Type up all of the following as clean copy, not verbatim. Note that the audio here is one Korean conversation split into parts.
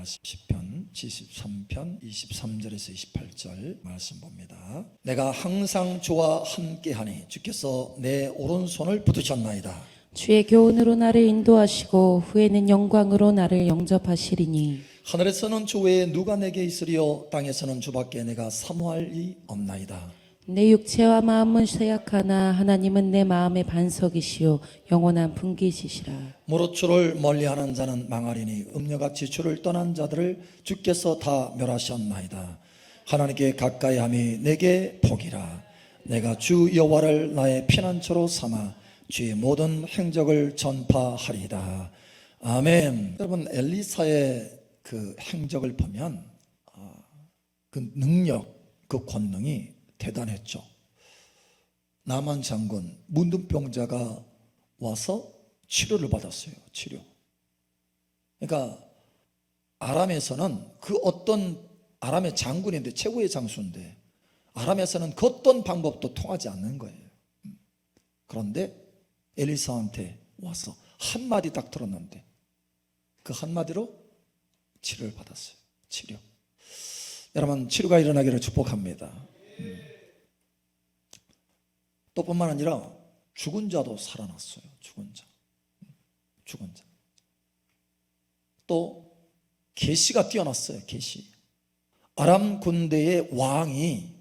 말씀 시편 73편 23절에서 28절 말씀 봅니다. 내가 항상 주와 함께하니 주께서 내 오른손을 붙드셨나이다. 주의 교훈으로 나를 인도하시고 후에는 영광으로 나를 영접하시리니 하늘에서는 주 외에 누가 내게 있으리요 땅에서는 주밖에 내가 사모할 이 없나이다. 내 육체와 마음은 쇠약하나 하나님은 내 마음의 반석이시요 영원한 분깃이시라. 무릇 주를 멀리하는 자는 망하리니 음녀같이 주를 떠난 자들을 주께서 다 멸하셨나이다. 하나님께 가까이함이 내게 복이라. 내가 주 여호와를 나의 피난처로 삼아 주의 모든 행적을 전파하리이다. 아멘. 여러분, 엘리사의 그 행적을 보면 그 능력, 그 권능이 대단했죠. 나만 장군 문둥병자가 와서 치료를 받았어요. 치료. 그러니까 아람에서는 그 어떤 아람의 장군인데 최고의 장수인데 아람에서는 그 어떤 방법도 통하지 않는 거예요. 그런데 엘리사한테 와서 한마디 딱 들었는데 그 한마디로 치료를 받았어요. 치료. 여러분, 치료가 일어나기를 축복합니다. 또 뿐만 아니라 죽은 자도 살아났어요. 죽은 자. 또 계시가 뛰어났어요. 계시. 아람 군대의 왕이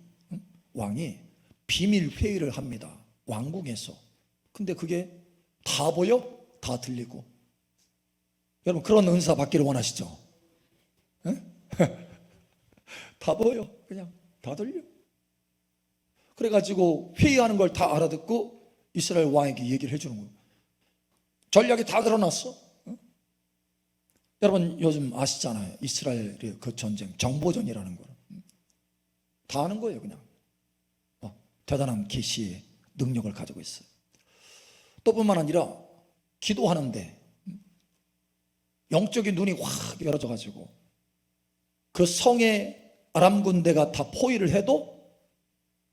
비밀 회의를 합니다. 왕궁에서. 근데 그게 다 보여? 다 들리고. 여러분, 그런 은사 받기를 원하시죠? 다 보여. 그냥 다 들려. 그래가지고 회의하는 걸 다 알아듣고 이스라엘 왕에게 얘기를 해주는 거예요. 전략이 다 드러났어. 여러분, 요즘 아시잖아요. 이스라엘의 그 전쟁, 정보전이라는 거. 다 아는 거예요, 그냥. 대단한 계시의 능력을 가지고 있어요. 또 뿐만 아니라 기도하는데 영적인 눈이 확 열어져가지고 그 성에 아람 군대가 다 포위를 해도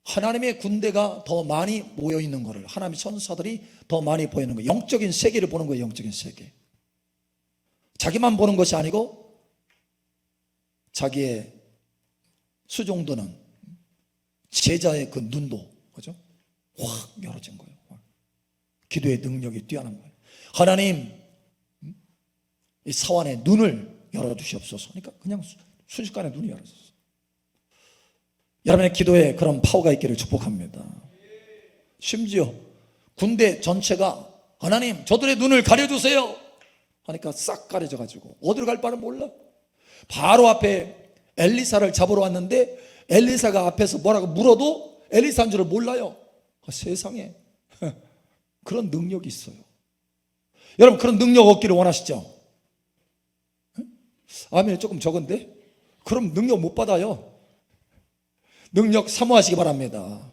하나님의 군대가 더 많이 모여있는 거를, 하나님의 천사들이 더 많이 보이는 거예요. 영적인 세계를 보는 거예요. 영적인 세계. 자기만 보는 것이 아니고 자기의 수종도는 제자의 그 눈도, 그죠? 확 열어진 거예요. 기도의 능력이 뛰어난 거예요. 하나님, 이 사환의 눈을 열어주시옵소서. 그러니까 그냥 순식간에 눈이 열어졌어요. 여러분의 기도에 그런 파워가 있기를 축복합니다. 심지어 군대 전체가 하나님, 저들의 눈을 가려주세요 하니까 싹 가려져가지고 어디로 갈 바를 몰라. 바로 앞에 엘리사를 잡으러 왔는데 엘리사가 앞에서 뭐라고 물어도 엘리사인 줄을 몰라요. 세상에 그런 능력이 있어요. 여러분, 그런 능력 얻기를 원하시죠? 아멘이 조금 적은데? 그럼 능력 못 받아요. 능력 사모하시기 바랍니다.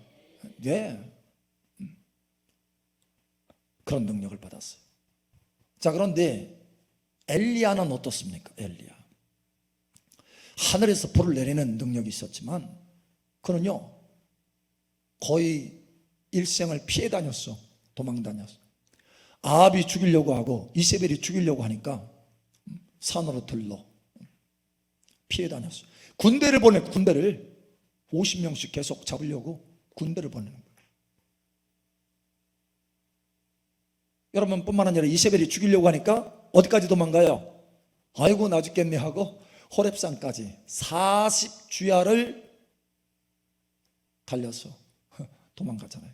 네. 그런 능력을 받았어요. 자, 그런데 엘리야는 어떻습니까? 엘리야. 하늘에서 불을 내리는 능력이 있었지만 그는요, 거의 일생을 피해 다녔어. 도망 다녔어. 아합이 죽이려고 하고 이세벨이 죽이려고 하니까 산으로 들러 피해 다녔어. 군대를 50명씩 계속 잡으려고 군대를 보내는 거예요. 여러분, 뿐만 아니라 이세벨이 죽이려고 하니까 어디까지 도망가요? 아이고 나 죽겠네 하고 호렙산까지 40주야를 달려서 도망가잖아요.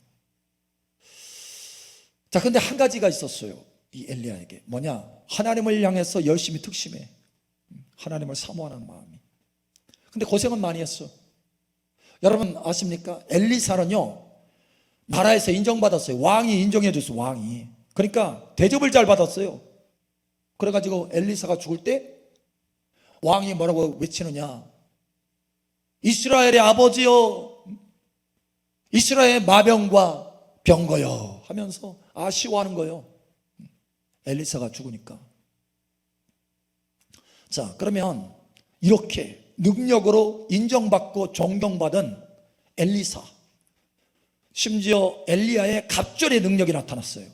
자, 근데 한 가지가 있었어요. 이 엘리야에게. 뭐냐? 하나님을 향해서 열심히 특심해. 하나님을 사모하는 마음이. 근데 고생은 많이 했어. 여러분 아십니까? 엘리사는요, 나라에서 인정받았어요. 왕이 인정해 줬어요. 왕이. 그러니까 대접을 잘 받았어요. 그래가지고 엘리사가 죽을 때 왕이 뭐라고 외치느냐? 이스라엘의 아버지여, 이스라엘의 마병과 병거여 하면서 아쉬워하는 거예요. 엘리사가 죽으니까. 자, 그러면 이렇게 능력으로 인정받고 존경받은 엘리사, 심지어 엘리야의 갑절의 능력이 나타났어요.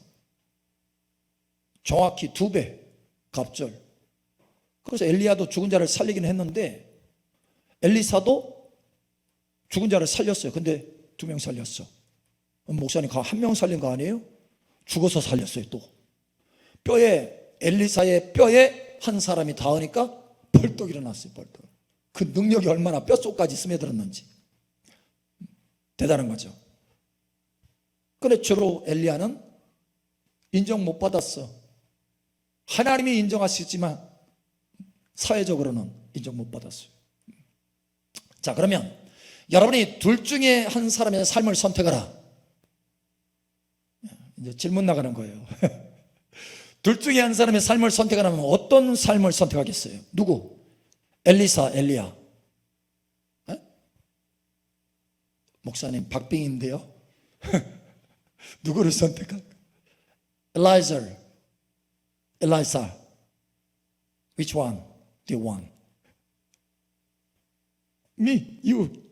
정확히 2배 갑절. 그래서 엘리야도 죽은 자를 살리긴 했는데 엘리사도 죽은 자를 살렸어요. 근데 2명 살렸어. 목사님, 한 명 살린 거 아니에요? 죽어서 살렸어요. 또 엘리사의 뼈에 한 사람이 닿으니까 벌떡 일어났어요. 벌떡. 그 능력이 얼마나 뼛속까지 스며들었는지 대단한 거죠. 그런데 주로 엘리야는 인정 못 받았어. 하나님이 인정하시지만 사회적으로는 인정 못 받았어요. 자, 그러면 여러분이 둘 중에 한 사람의 삶을 선택하라. 이제 질문 나가는 거예요. 둘 중에 한 사람의 삶을 선택하라면 어떤 삶을 선택하겠어요? 누구? 엘리사, 엘리야? 에? 목사님, 박빙인데요. 누구를 선택할까? 엘리사. Which one do you want? Me, you.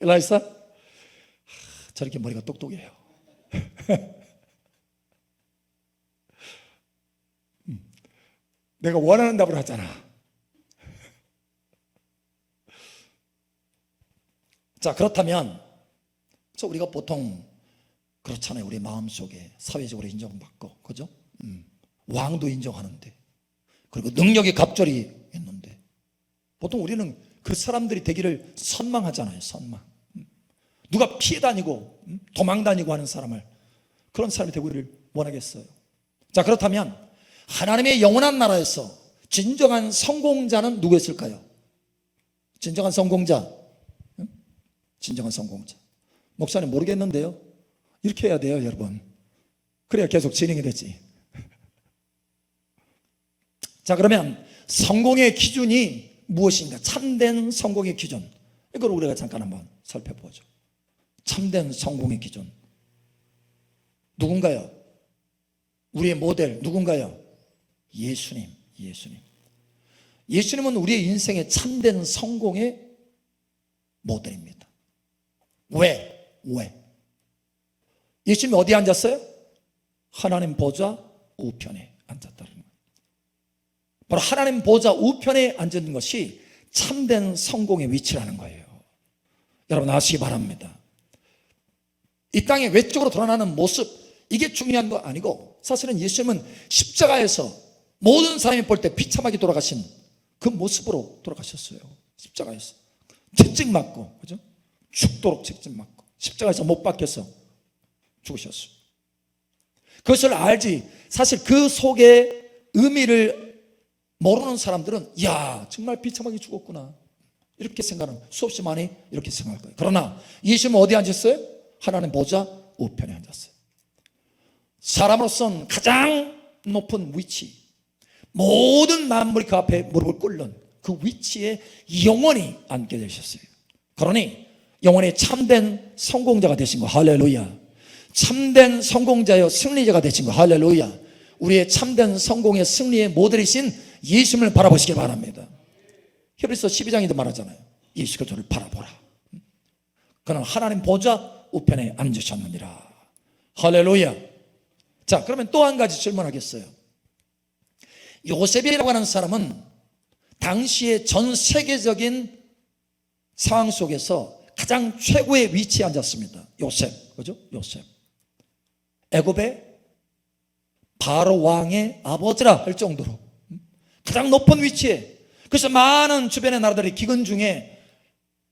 엘리사? 저렇게 머리가 똑똑해요. 내가 원하는 답을 하잖아. 자, 그렇다면 우리가 보통 그렇잖아요. 우리 마음속에 사회적으로 인정받고, 그죠? 왕도 인정하는데, 그리고 능력이 갑절이 있는데, 보통 우리는 그 사람들이 되기를 선망하잖아요. 선망. 누가 피해 다니고 도망 다니고 하는 사람을, 그런 사람이 되기를 원하겠어요. 자, 그렇다면 하나님의 영원한 나라에서 진정한 성공자는 누구였을까요? 진정한 성공자. 진정한 성공자. 목사님, 모르겠는데요. 이렇게 해야 돼요, 여러분. 그래야 계속 진행이 되지. 자, 그러면 성공의 기준이 무엇인가? 참된 성공의 기준, 이걸 우리가 잠깐 한번 살펴보죠. 참된 성공의 기준 누군가요? 우리의 모델 누군가요? 예수님은 우리의 인생의 참된 성공의 모델입니다. 왜? 예수님이 어디에 앉았어요? 하나님 보좌 우편에 앉았다는 거예요. 바로 하나님 보좌 우편에 앉은 것이 참된 성공의 위치라는 거예요. 여러분 아시기 바랍니다. 이 땅에 외적으로 드러나는 모습, 이게 중요한 거 아니고, 사실은 예수님은 십자가에서 모든 사람이 볼 때 비참하게 돌아가신 그 모습으로 돌아가셨어요. 십자가에서 채찍 맞고, 그죠? 죽도록 채찍 맞고 십자가에서 못 박혀서 죽으셨어요. 그것을 알지, 사실 그 속에 의미를 모르는 사람들은 야, 정말 비참하게 죽었구나, 이렇게 생각하는, 수없이 많이 이렇게 생각할 거예요. 그러나 예수님은 어디에 앉았어요? 하나님 보좌 우편에 앉았어요. 사람으로서는 가장 높은 위치, 모든 만물이 그 앞에 무릎을 꿇는 그 위치에 영원히 앉게 되셨어요. 그러니 영원히 참된 성공자가 되신 거, 할렐루야. 참된 성공자여 승리자가 되신 거, 할렐루야. 우리의 참된 성공의 승리의 모델이신 예수님을 바라보시기 바랍니다. 히브리서 12장에도 말하잖아요. 예수 그리스도를 바라보라. 그는 하나님 보좌 우편에 앉으셨느니라. 할렐루야. 자, 그러면 또 한 가지 질문하겠어요. 요셉이라고 하는 사람은 당시의 전 세계적인 상황 속에서 가장 최고의 위치에 앉았습니다. 요셉, 그죠? 요셉. 애굽의 바로 왕의 아버지라 할 정도로 가장 높은 위치에, 그래서 많은 주변의 나라들이 기근 중에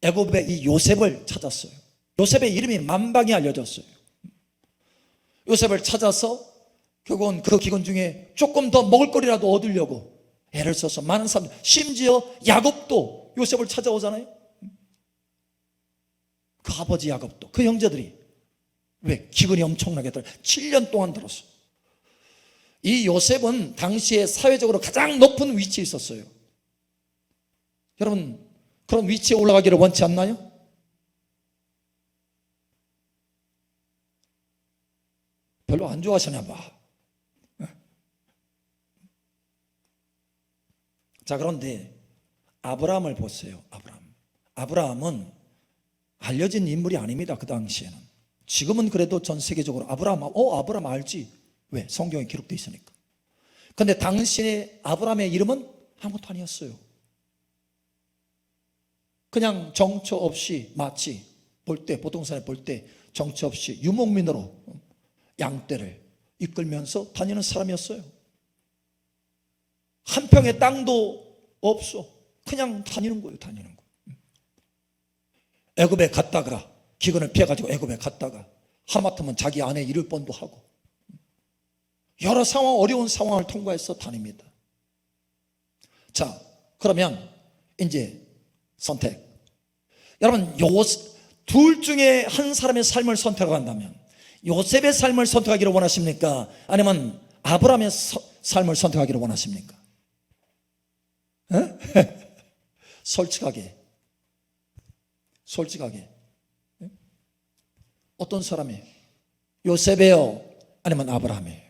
애굽의 이 요셉을 찾았어요. 요셉의 이름이 만방에 알려졌어요. 요셉을 찾아서 결국은 그 기근 중에 조금 더 먹을거리라도 얻으려고 애를 써서 많은 사람들, 심지어 야곱도 요셉을 찾아오잖아요. 그 아버지 야곱도, 그 형제들이. 왜? 기근이 엄청나게 들어 7년 동안 들었어요. 이 요셉은 당시에 사회적으로 가장 높은 위치에 있었어요. 여러분, 그런 위치에 올라가기를 원치 않나요? 별로 안 좋아하시나 봐. 자, 그런데 아브라함을 보세요. 아브라함은 알려진 인물이 아닙니다. 그 당시에는. 지금은 그래도 전 세계적으로 아브라함 알지? 왜? 성경에 기록되어 있으니까. 근데 당신의 아브라함의 이름은 아무것도 아니었어요. 그냥 정처 없이 마치 부동산에 볼 때 정처 없이 유목민으로 양떼를 이끌면서 다니는 사람이었어요. 한 평의 땅도 없어. 그냥 다니는 거예요. 다니는 거. 애굽에 갔다가 기근을 피해가지고 애굽에 갔다가 하마터면 자기 아내 잃을 뻔도 하고 여러 상황, 어려운 상황을 통과해서 다닙니다. 자, 그러면 이제 선택. 여러분, 둘 중에 한 사람의 삶을 선택한다면 요셉의 삶을 선택하기를 원하십니까? 아니면 아브라함의 삶을 선택하기를 원하십니까? 솔직하게 어떤 사람이에요? 요셉이에요? 아니면 아브라함이에요?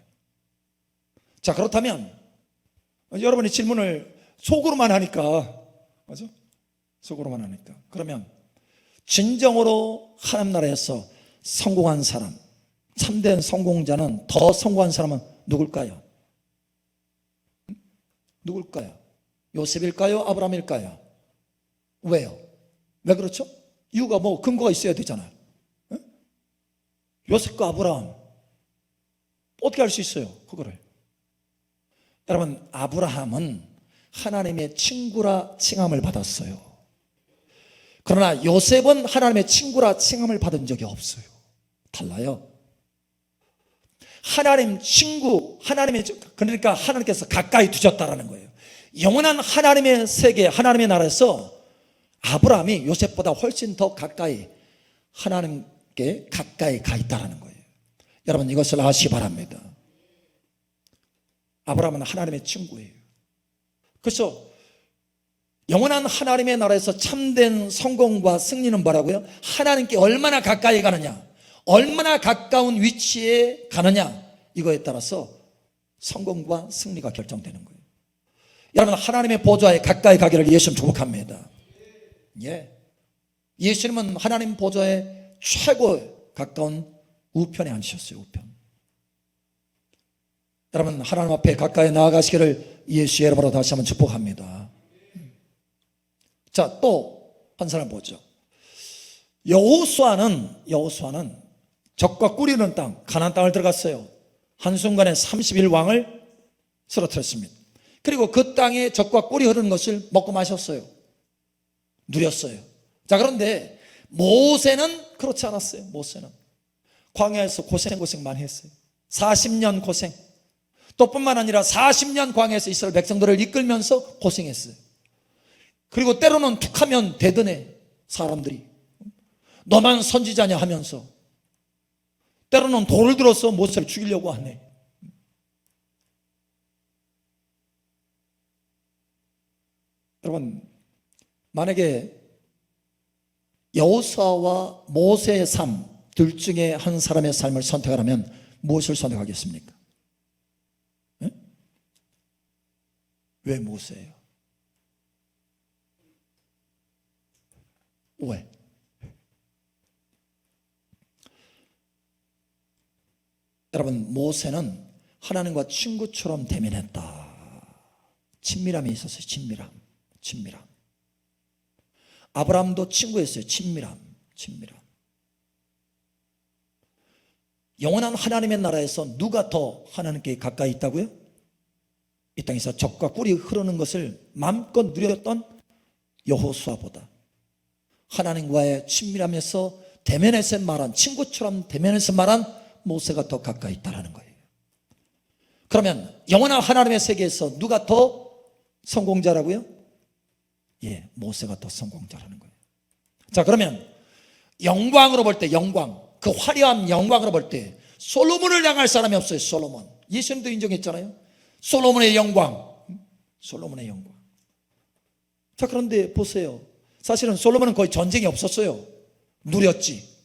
자, 그렇다면 여러분이 질문을 속으로만 하니까, 맞죠? 속으로만 하니까. 그러면 진정으로 하나님 나라에서 성공한 사람, 참된 성공자는, 더 성공한 사람은 누굴까요? 누굴까요? 요셉일까요? 아브라함일까요? 왜요? 왜 그렇죠? 이유가 뭐 근거가 있어야 되잖아요. 요셉과 아브라함 어떻게 알 수 있어요? 그거를. 여러분, 아브라함은 하나님의 친구라 칭함을 받았어요. 그러나 요셉은 하나님의 친구라 칭함을 받은 적이 없어요. 달라요. 하나님 친구, 그러니까 하나님께서 가까이 두셨다라는 거예요. 영원한 하나님의 세계, 하나님의 나라에서 아브라함이 요셉보다 훨씬 더 가까이, 하나님께 가까이 가 있다라는 거예요. 여러분, 이것을 아시기 바랍니다. 아브라함은 하나님의 친구예요. 그래서 영원한 하나님의 나라에서 참된 성공과 승리는 뭐라고요? 하나님께 얼마나 가까이 가느냐, 얼마나 가까운 위치에 가느냐, 이거에 따라서 성공과 승리가 결정되는 거예요. 여러분, 하나님의 보좌에 가까이 가기를 예수님 축복합니다. 예. 예수님은 하나님 보좌에 최고 가까운 우편에 앉으셨어요. 우편. 여러분, 하나님 앞에 가까이 나아가시기를 예수의 이름으로 다시 한번 축복합니다. 자, 또 한 사람 보죠. 여호수아는 적과 꿀이 흐르는 땅, 가나안 땅을 들어갔어요. 한순간에 31왕을 쓰러뜨렸습니다. 그리고 그 땅에 적과 꿀이 흐르는 것을 먹고 마셨어요. 누렸어요. 자, 그런데 모세는 그렇지 않았어요. 모세는 광야에서 고생 많이 했어요. 40년 고생. 또 뿐만 아니라 40년 광야에서 이스라엘 백성들을 이끌면서 고생했어요. 그리고 때로는 툭하면 대드네. 사람들이 너만 선지자냐 하면서 때로는 돌을 들어서 모세를 죽이려고 하네. 여러분, 만약에 여호수아와 모세의 삶 둘 중에 한 사람의 삶을 선택하라면 무엇을 선택하겠습니까? 네? 왜 모세예요? 왜? 여러분, 모세는 하나님과 친구처럼 대면했다. 친밀함이 있었어요. 친밀함. 아브라함도 친구였어요. 친밀함. 영원한 하나님의 나라에서 누가 더 하나님께 가까이 있다고요? 이 땅에서 적과 꿀이 흐르는 것을 마음껏 누렸던 여호수아보다 하나님과의 친밀함에서 대면해서 말한, 친구처럼 대면해서 말한 모세가 더 가까이 있다는 거예요. 그러면 영원한 하나님의 세계에서 누가 더 성공자라고요? 예, 모세가 더 성공자라는 거예요. 자, 그러면 영광으로 볼 때, 그 화려한 영광으로 볼 때 솔로몬을 당할 사람이 없어요. 솔로몬. 예수님도 인정했잖아요. 솔로몬의 영광. 자, 그런데 보세요. 사실은 솔로몬은 거의 전쟁이 없었어요. 누렸지.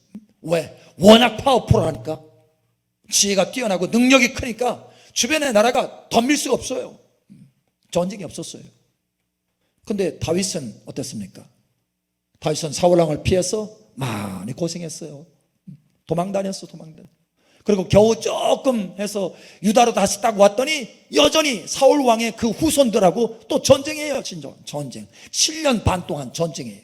왜? 워낙 파워풀하니까. 지혜가 뛰어나고 능력이 크니까 주변의 나라가 덤빌 수가 없어요. 전쟁이 없었어요. 근데 다윗은 어땠습니까? 다윗은 사울왕을 피해서 많이 고생했어요. 도망다녔어. 그리고 겨우 조금 해서 유다로 다시 딱 왔더니 여전히 사울 왕의 그 후손들하고 또 전쟁이에요. 진짜 전쟁. 7년 반 동안 전쟁이에요.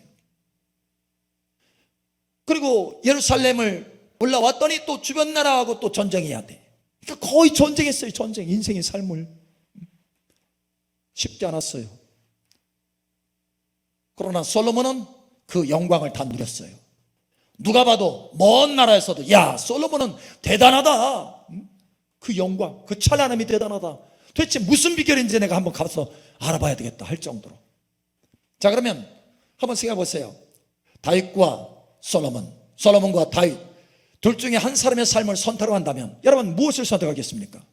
그리고 예루살렘을 올라왔더니 또 주변 나라하고 또 전쟁해야 돼. 그러니까 거의 전쟁했어요. 전쟁. 인생의 삶을. 쉽지 않았어요. 그러나 솔로몬은 그 영광을 다 누렸어요. 누가 봐도 먼 나라에서도 야, 솔로몬은 대단하다. 그 영광, 그 찬란함이 대단하다. 도대체 무슨 비결인지 내가 한번 가서 알아봐야 되겠다 할 정도로. 자, 그러면 한번 생각해 보세요. 다윗과 솔로몬과 다윗 둘 중에 한 사람의 삶을 선택한다면 여러분 무엇을 선택하겠습니까?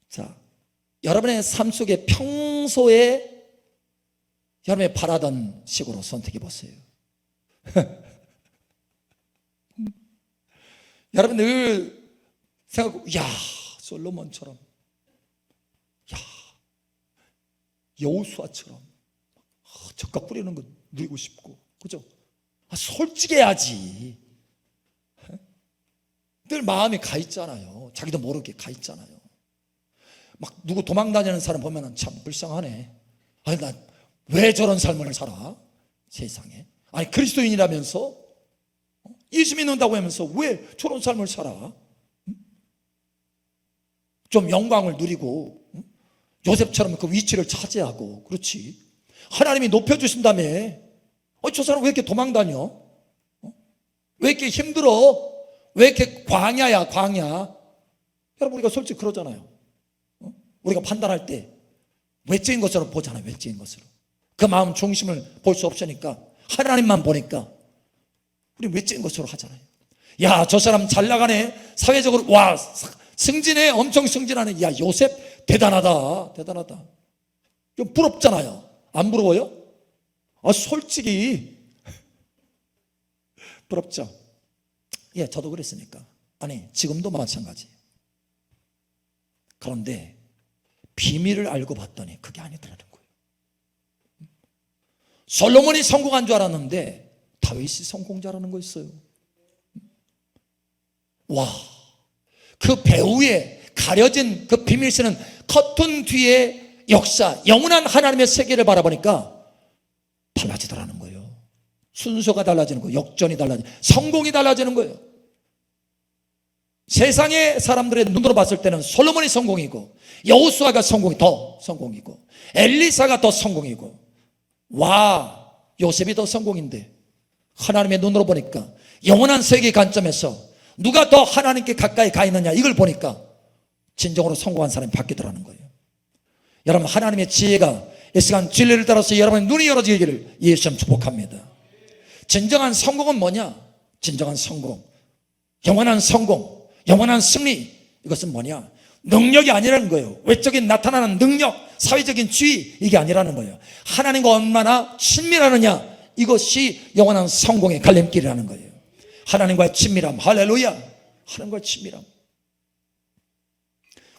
자, 여러분의 삶 속에 평소에 여러분이 바라던 식으로 선택해 보세요. 여러분 늘 생각하고, 야, 솔로몬처럼, 야, 여호수아처럼 젓갈 뿌리는 거 누리고 싶고, 그죠? 솔직해야지. 늘 마음이 가 있잖아요. 자기도 모르게 가 있잖아요. 막 누구 도망다니는 사람 보면 참 불쌍하네. 아니, 나 왜 저런 삶을 살아? 세상에. 아니, 그리스도인이라면서 예수 믿는다고 하면서 왜 저런 삶을 살아? 좀 영광을 누리고 요셉처럼 그 위치를 차지하고, 그렇지. 하나님이 높여주신다며. 저 사람 왜 이렇게 도망다녀? 왜 이렇게 힘들어? 왜 이렇게 광야야, 광야? 여러분, 우리가 솔직히 그러잖아요. 우리가 판단할 때 외적인 것으로 보잖아요. 외적인 것으로. 그 마음 중심을 볼 수 없으니까 하나님만 보니까 우리 외적인 것으로 하잖아요. 야, 저 사람 잘 나가네. 사회적으로 와, 승진해. 엄청 승진하네. 야, 요셉 대단하다. 대단하다. 좀 부럽잖아요. 안 부러워요? 솔직히 부럽죠. 예, 저도 그랬으니까. 아니, 지금도 마찬가지. 그런데 비밀을 알고 봤더니 그게 아니더라는 거예요. 솔로몬이 성공한 줄 알았는데 다윗이 성공자라는 거였어요. 와, 그 배후에 가려진 그 비밀스는 커튼 뒤에 역사, 영원한 하나님의 세계를 바라보니까 달라지더라는 거예요. 순서가 달라지는 거예요. 역전이 달라지는, 성공이 달라지는 거예요. 세상의 사람들의 눈으로 봤을 때는 솔로몬이 성공이고, 여호수아가 더 성공이고, 엘리사가 더 성공이고, 와, 요셉이 더 성공인데 하나님의 눈으로 보니까 영원한 세계 관점에서 누가 더 하나님께 가까이 가 있느냐, 이걸 보니까 진정으로 성공한 사람이 바뀌더라는 거예요. 여러분, 하나님의 지혜가 이 시간 진리를 따라서 여러분의 눈이 열어지기를 예수님 축복합니다. 진정한 성공은 뭐냐? 진정한 성공, 영원한 성공, 영원한 승리, 이것은 뭐냐? 능력이 아니라는 거예요. 외적인 나타나는 능력, 사회적인 지위, 이게 아니라는 거예요. 하나님과 얼마나 친밀하느냐, 이것이 영원한 성공의 갈림길이라는 거예요. 하나님과의 친밀함, 할렐루야. 하나님과의 친밀함.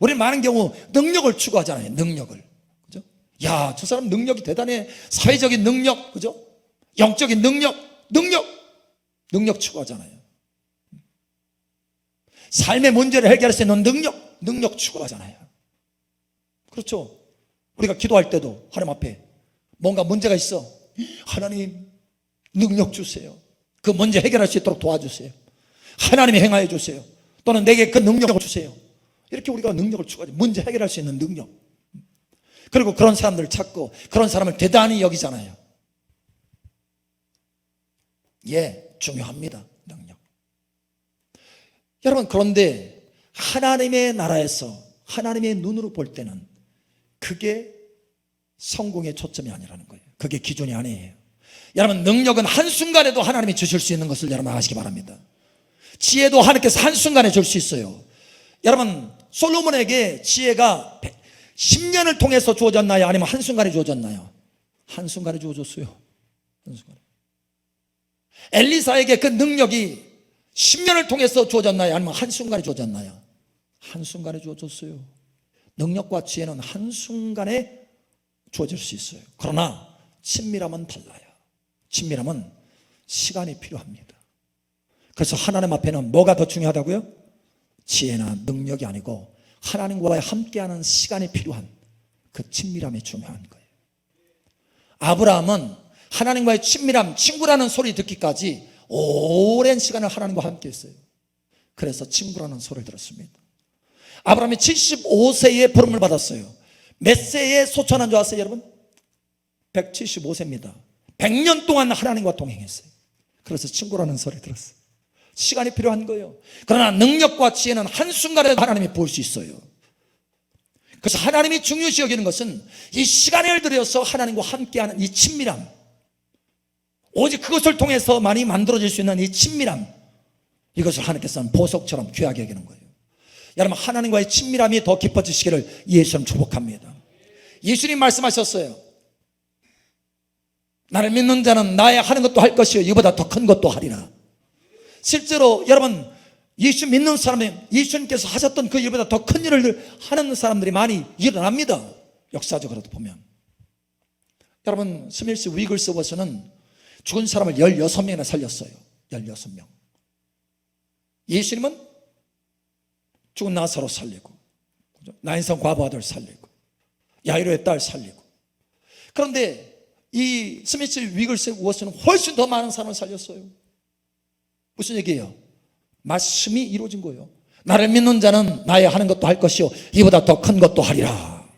우리는 많은 경우 능력을 추구하잖아요. 능력을, 그죠? 야, 저 사람 능력이 대단해. 사회적인 능력, 그죠? 영적인 능력 추구하잖아요. 삶의 문제를 해결할 수 있는 능력 추구하잖아요. 그렇죠? 우리가 기도할 때도 하나님 앞에 뭔가 문제가 있어. 하나님, 능력 주세요. 그 문제 해결할 수 있도록 도와주세요. 하나님이 행하여 주세요. 또는 내게 그 능력을 주세요. 이렇게 우리가 능력을 추구하죠. 문제 해결할 수 있는 능력. 그리고 그런 사람들을 찾고 그런 사람을 대단히 여기잖아요. 예, 중요합니다. 능력. 여러분, 그런데 하나님의 나라에서 하나님의 눈으로 볼 때는 그게 성공의 초점이 아니라는 거예요. 그게 기준이 아니에요. 여러분, 능력은 한순간에도 하나님이 주실 수 있는 것을 여러분 아시기 바랍니다. 지혜도 하나님께서 한순간에 줄 수 있어요. 여러분, 솔로몬에게 지혜가 10년을 통해서 주어졌나요? 아니면 한순간에 주어졌나요? 한순간에 주어졌어요. 한순간에. 엘리사에게 그 능력이 10년을 통해서 주어졌나요? 아니면 한순간에 주어졌나요? 한순간에 주어졌어요. 능력과 지혜는 한순간에 주어질 수 있어요. 그러나 친밀함은 달라요. 친밀함은 시간이 필요합니다. 그래서 하나님 앞에는 뭐가 더 중요하다고요? 지혜나 능력이 아니고 하나님과의 함께하는 시간이 필요한 그 친밀함이 중요한 거예요. 아브라함은 하나님과의 친밀함, 친구라는 소리 듣기까지 오랜 시간을 하나님과 함께 했어요. 그래서 친구라는 소리를 들었습니다. 아브라함이 75세에 부름을 받았어요. 몇 세에 소천한 줄 아세요, 여러분? 175세입니다. 100년 동안 하나님과 동행했어요. 그래서 친구라는 소리를 들었어요. 시간이 필요한 거예요. 그러나 능력과 지혜는 한순간에 하나님이 볼 수 있어요. 그래서 하나님이 중요시 여기는 것은 이 시간을 들여서 하나님과 함께하는 이 친밀함, 오직 그것을 통해서 많이 만들어질 수 있는 이 친밀함, 이것을 하나님께서는 보석처럼 귀하게 여기는 거예요. 여러분, 하나님과의 친밀함이 더 깊어지시기를 예수님 축복합니다. 예수님 말씀하셨어요. 나를 믿는 자는 나의 하는 것도 할 것이요 이보다 더 큰 것도 하리라. 실제로 여러분, 예수 믿는 사람이 예수님께서 하셨던 그 일보다 더 큰 일을 하는 사람들이 많이 일어납니다. 역사적으로도 보면. 여러분, 스밀스 위글스워스는 죽은 사람을 16명이나 살렸어요. 16명. 예수님은 죽은 나사로 살리고, 나인성 과부 아들 살리고, 야이로의 딸 살리고. 그런데 이 스미스 위글스워스는 훨씬 더 많은 사람을 살렸어요. 무슨 얘기예요? 말씀이 이루어진 거예요. 나를 믿는 자는 나의 하는 것도 할 것이요 이보다 더 큰 것도 하리라.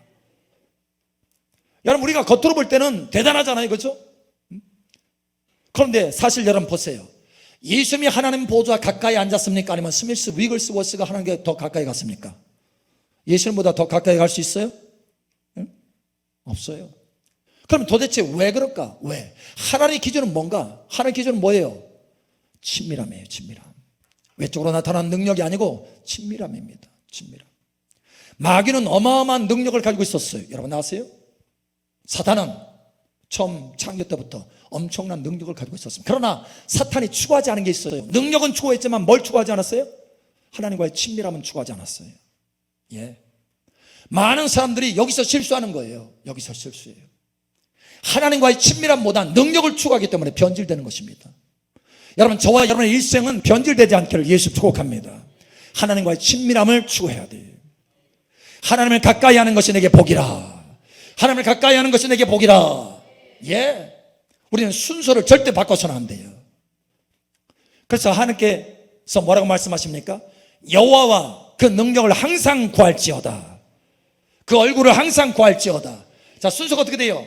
여러분, 우리가 겉으로 볼 때는 대단하잖아요, 그렇죠? 그런데 사실 여러분 보세요. 예수님이 하나님 보좌 가까이 앉았습니까? 아니면 스미스 위글스워스가 하나님께 더 가까이 갔습니까? 예수님보다 더 가까이 갈 수 있어요? 응? 없어요. 그럼 도대체 왜 그럴까? 왜? 하나님의 기준은 뭔가? 하나님의 기준은 뭐예요? 친밀함이에요. 친밀함. 외적으로 나타나는 능력이 아니고 친밀함입니다. 친밀함. 마귀는 어마어마한 능력을 가지고 있었어요. 여러분 아세요? 사탄은 처음 창조 때부터 엄청난 능력을 가지고 있었습니다. 그러나 사탄이 추구하지 않은 게 있어요. 능력은 추구했지만 뭘 추구하지 않았어요? 하나님과의 친밀함은 추구하지 않았어요. 예. 많은 사람들이 여기서 실수하는 거예요. 여기서 실수해요. 하나님과의 친밀함보다 능력을 추구하기 때문에 변질되는 것입니다. 여러분, 저와 여러분의 일생은 변질되지 않기를 예수 축복합니다. 하나님과의 친밀함을 추구해야 돼요. 하나님을 가까이 하는 것이 내게 복이라. 하나님을 가까이 하는 것이 내게 복이라. 예. 우리는 순서를 절대 바꿔서는 안 돼요. 그래서 하나님께서 뭐라고 말씀하십니까? 여호와와 그 능력을 항상 구할지어다. 그 얼굴을 항상 구할지어다. 자, 순서가 어떻게 돼요?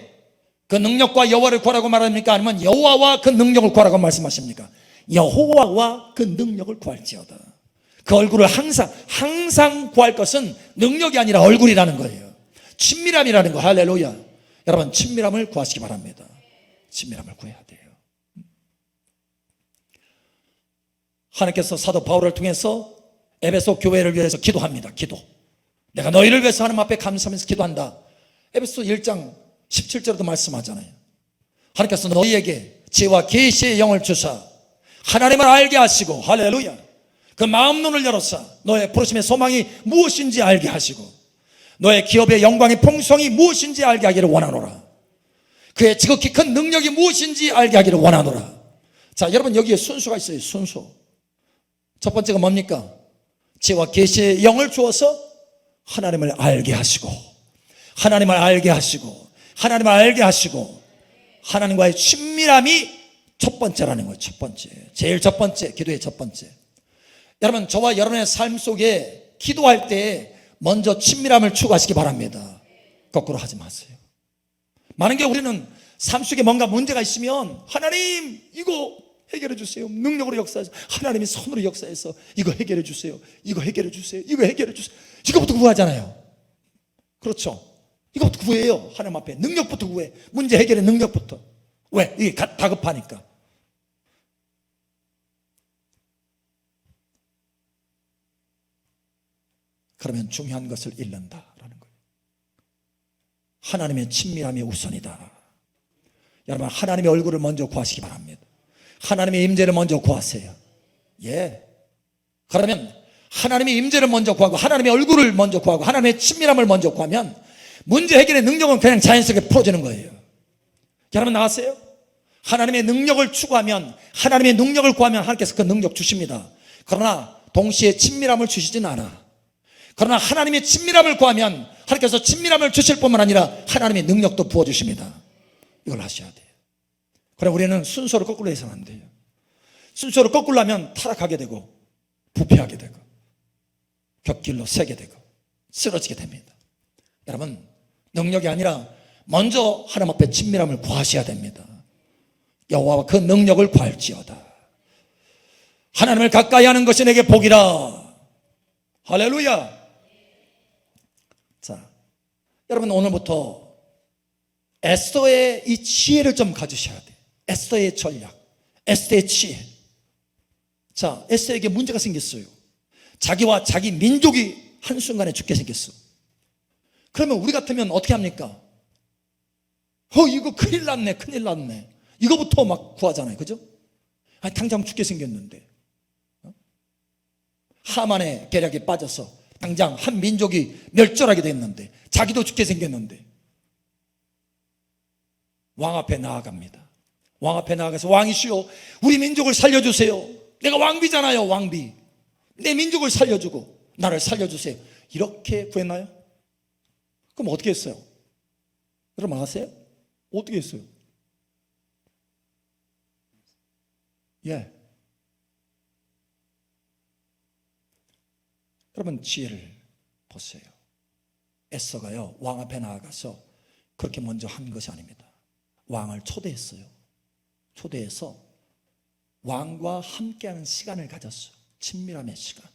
그 능력과 여호와를 구하라고 말합니까? 아니면 여호와와 그 능력을 구하라고 말씀하십니까? 여호와와 그 능력을 구할지어다. 그 얼굴을 항상 구할 것은 능력이 아니라 얼굴이라는 거예요. 친밀함이라는 거. 할렐루야. 여러분, 친밀함을 구하시기 바랍니다. 친밀함을 구해야 돼요. 하나님께서 사도 바울을 통해서 에베소 교회를 위해서 기도합니다. 기도. 내가 너희를 위해서 하나님 앞에 감사하면서 기도한다. 에베소 1장 17절에도 말씀하잖아요. 하나님께서 너희에게 지혜와 계시의 영을 주사 하나님을 알게 하시고, 할렐루야, 그 마음 눈을 열어서 너의 부르심의 소망이 무엇인지 알게 하시고 너의 기업의 영광의 풍성이 무엇인지 알게 하기를 원하노라. 그의 지극히 큰 능력이 무엇인지 알게 하기를 원하노라. 자, 여러분, 여기에 순서가 있어요. 순서. 첫 번째가 뭡니까? 지혜와 계시의 영을 주어서 하나님을 알게 하시고, 하나님을 알게 하시고, 하나님을 알게 하시고, 하나님과의 친밀함이 첫 번째라는 거예요. 첫 번째. 제일 첫 번째. 기도의 첫 번째. 여러분, 저와 여러분의 삶 속에 기도할 때 먼저 친밀함을 추구하시기 바랍니다. 거꾸로 하지 마세요. 많은 게 우리는 삶 속에 뭔가 문제가 있으면 하나님 이거 해결해 주세요. 능력으로 역사해서, 하나님이 손으로 역사해서 이거 해결해 주세요. 이거 해결해 주세요. 이거 해결해 주세요. 이거부터 구하잖아요. 그렇죠? 이거부터 구해요. 하나님 앞에 능력부터 구해. 문제 해결의 능력부터. 왜? 이게 다급하니까. 그러면 중요한 것을 잃는다라는 거예요. 하나님의 친밀함이 우선이다. 여러분, 하나님의 얼굴을 먼저 구하시기 바랍니다. 하나님의 임재를 먼저 구하세요. 예. 그러면 하나님의 임재를 먼저 구하고 하나님의 얼굴을 먼저 구하고 하나님의 친밀함을 먼저 구하면 문제 해결의 능력은 그냥 자연스럽게 풀어지는 거예요. 여러분 나왔어요? 하나님의 능력을 추구하면, 하나님의 능력을 구하면 하나님께서 그 능력 주십니다. 그러나 동시에 친밀함을 주시진 않아. 그러나 하나님의 친밀함을 구하면 하나님께서 친밀함을 주실 뿐만 아니라 하나님의 능력도 부어주십니다. 이걸 아셔야 돼요. 그럼 우리는 순서를 거꾸로 해서는 안 돼요. 순서를 거꾸로 하면 타락하게 되고 부패하게 되고 곁길로 새게 되고 쓰러지게 됩니다. 여러분, 능력이 아니라 먼저 하나님 앞에 친밀함을 구하셔야 됩니다. 여호와와 그 능력을 구할지어다. 하나님을 가까이 하는 것이 내게 복이라. 할렐루야. 자, 여러분 오늘부터 에스더의 이 지혜를 좀 가지셔야 돼요. 에스더의 전략, 에스더의 지혜. 자, 에스더에게 문제가 생겼어요. 자기와 자기 민족이 한순간에 죽게 생겼어. 그러면 우리 같으면 어떻게 합니까? 이거 큰일 났네, 큰일 났네. 이거부터 막 구하잖아요. 그죠? 아니, 당장 죽게 생겼는데. 하만의 계략에 빠져서 당장 한 민족이 멸절하게 됐는데, 자기도 죽게 생겼는데, 왕 앞에 나아갑니다. 왕 앞에 나아가서, 왕이시여, 우리 민족을 살려주세요. 내가 왕비잖아요, 왕비. 내 민족을 살려주고 나를 살려주세요. 이렇게 구했나요? 그럼 어떻게 했어요? 여러분 아세요? 어떻게 했어요? 예. 여러분 지혜를 보세요. 에스더가요, 왕 앞에 나아가서 그렇게 먼저 한 것이 아닙니다. 왕을 초대했어요. 초대해서 왕과 함께하는 시간을 가졌어요. 친밀함의 시간.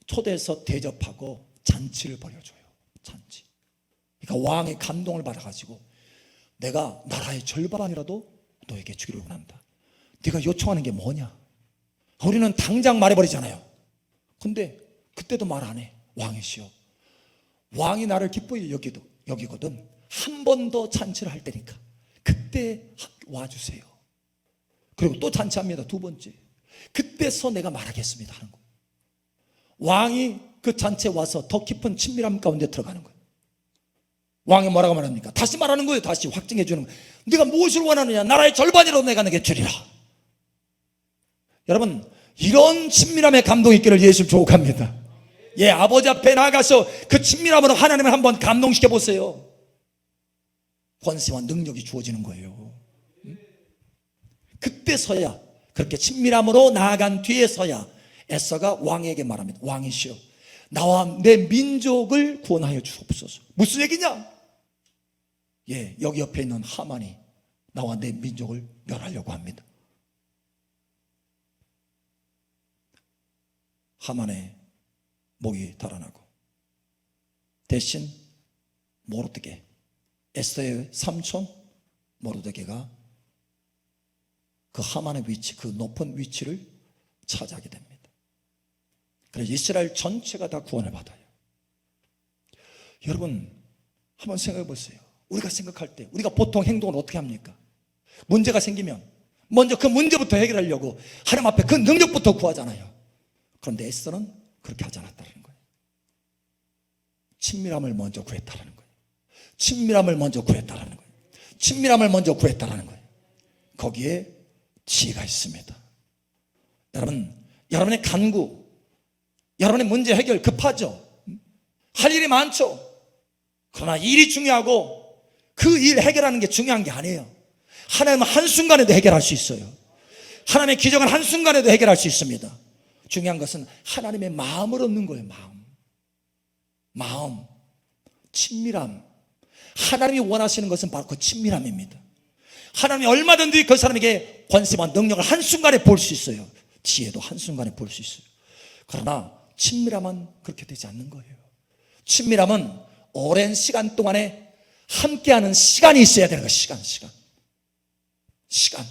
초대해서 대접하고 잔치를 벌여줘요. 잔치. 그러니까 왕의 감동을 받아가지고, 내가 나라의 절반이라도 너에게 주기를 원한다. 네가 요청하는 게 뭐냐? 우리는 당장 말해버리잖아요. 근데 그때도 말 안 해. 왕이시여, 왕이 나를 기쁘게 여기거든. 한 번 더 잔치를 할 때니까 그때 와주세요. 그리고 또 잔치합니다. 두 번째. 그때서 내가 말하겠습니다 하는 거예요. 왕이 그 잔치에 와서 더 깊은 친밀함 가운데 들어가는 거예요. 왕이 뭐라고 말합니까? 다시 말하는 거예요. 다시 확증해 주는 거예요. 네가 무엇을 원하느냐? 나라의 절반이라도 내가 내게 주리라. 여러분, 이런 친밀함의 감동이 있기를 예수 축복합니다. 예, 아버지 앞에 나가서 그 친밀함으로 하나님을 한번 감동시켜 보세요. 권세와 능력이 주어지는 거예요. 그때서야, 그렇게 친밀함으로 나아간 뒤에서야 에스더가 왕에게 말합니다. 왕이시여, 나와 내 민족을 구원하여 주옵소서. 무슨 얘기냐? 예, 여기 옆에 있는 하만이 나와 내 민족을 멸하려고 합니다. 하만의 목이 달아나고, 대신 모르드게, 에스더의 삼촌 모르드게가 그 하만의 위치, 그 높은 위치를 차지하게 됩니다. 그래서 이스라엘 전체가 다 구원을 받아요. 여러분 한번 생각해 보세요. 우리가 생각할 때, 우리가 보통 행동을 어떻게 합니까? 문제가 생기면 먼저 그 문제부터 해결하려고 하나님 앞에 그 능력부터 구하잖아요. 그런데 에스더는 그렇게 하지 않았다는 거예요. 친밀함을 먼저 구했다는 거예요. 친밀함을 먼저 구했다는 거예요. 친밀함을 먼저 구했다는 거예요. 거기에 지혜가 있습니다. 여러분, 여러분의 간구, 여러분의 문제 해결 급하죠? 할 일이 많죠? 그러나 일이 중요하고 그 일 해결하는 게 중요한 게 아니에요. 하나님은 한순간에도 해결할 수 있어요. 하나님의 기적은 한순간에도 해결할 수 있습니다. 중요한 것은 하나님의 마음을 얻는 거예요. 마음, 친밀함. 하나님이 원하시는 것은 바로 그 친밀함입니다. 하나님이 얼마든지 그 사람에게 권세와 능력을 한순간에 볼 수 있어요. 지혜도 한순간에 볼 수 있어요. 그러나 친밀함은 그렇게 되지 않는 거예요. 친밀함은 오랜 시간 동안에 함께하는 시간이 있어야 되는 거예요.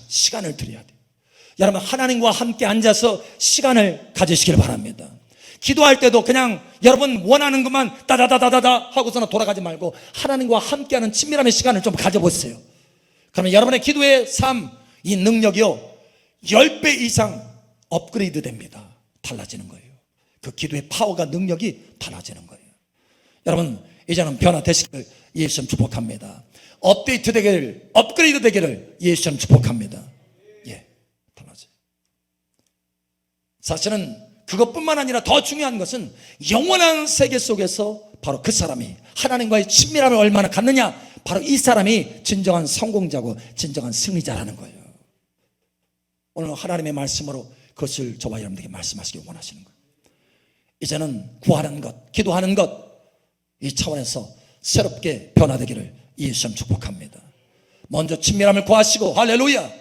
시간을 드려야 돼요. 여러분, 하나님과 함께 앉아서 시간을 가지시길 바랍니다. 기도할 때도 그냥 여러분 원하는 것만 따다다다다다 하고서는 돌아가지 말고 하나님과 함께하는 친밀함의 시간을 좀 가져보세요. 그러면 여러분의 기도의 삶, 이 능력이요 10배 이상 업그레이드 됩니다. 달라지는 거예요. 그 기도의 파워가, 능력이 달라지는 거예요. 여러분, 이제는 변화되시기를 예수님 축복합니다. 업데이트 되기를, 업그레이드 되기를 예수님 축복합니다. 예, 달라져요. 사실은 그것뿐만 아니라 더 중요한 것은 영원한 세계 속에서 바로 그 사람이 하나님과의 친밀함을 얼마나 갖느냐, 바로 이 사람이 진정한 성공자고 진정한 승리자라는 거예요. 오늘 하나님의 말씀으로 그것을 저와 여러분들에게 말씀하시기 원하시는 거예요. 이제는 구하는 것, 기도하는 것, 이 차원에서 새롭게 변화되기를 예수님 축복합니다. 먼저 친밀함을 구하시고, 할렐루야,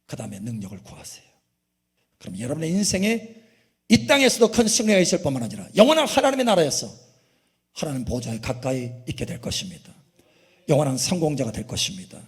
그 다음에 능력을 구하세요. 그럼 여러분의 인생에 이 땅에서도 큰 승리가 있을 뿐만 아니라 영원한 하나님의 나라에서 하나님 보좌에 가까이 있게 될 것입니다. 영원한 성공자가 될 것입니다.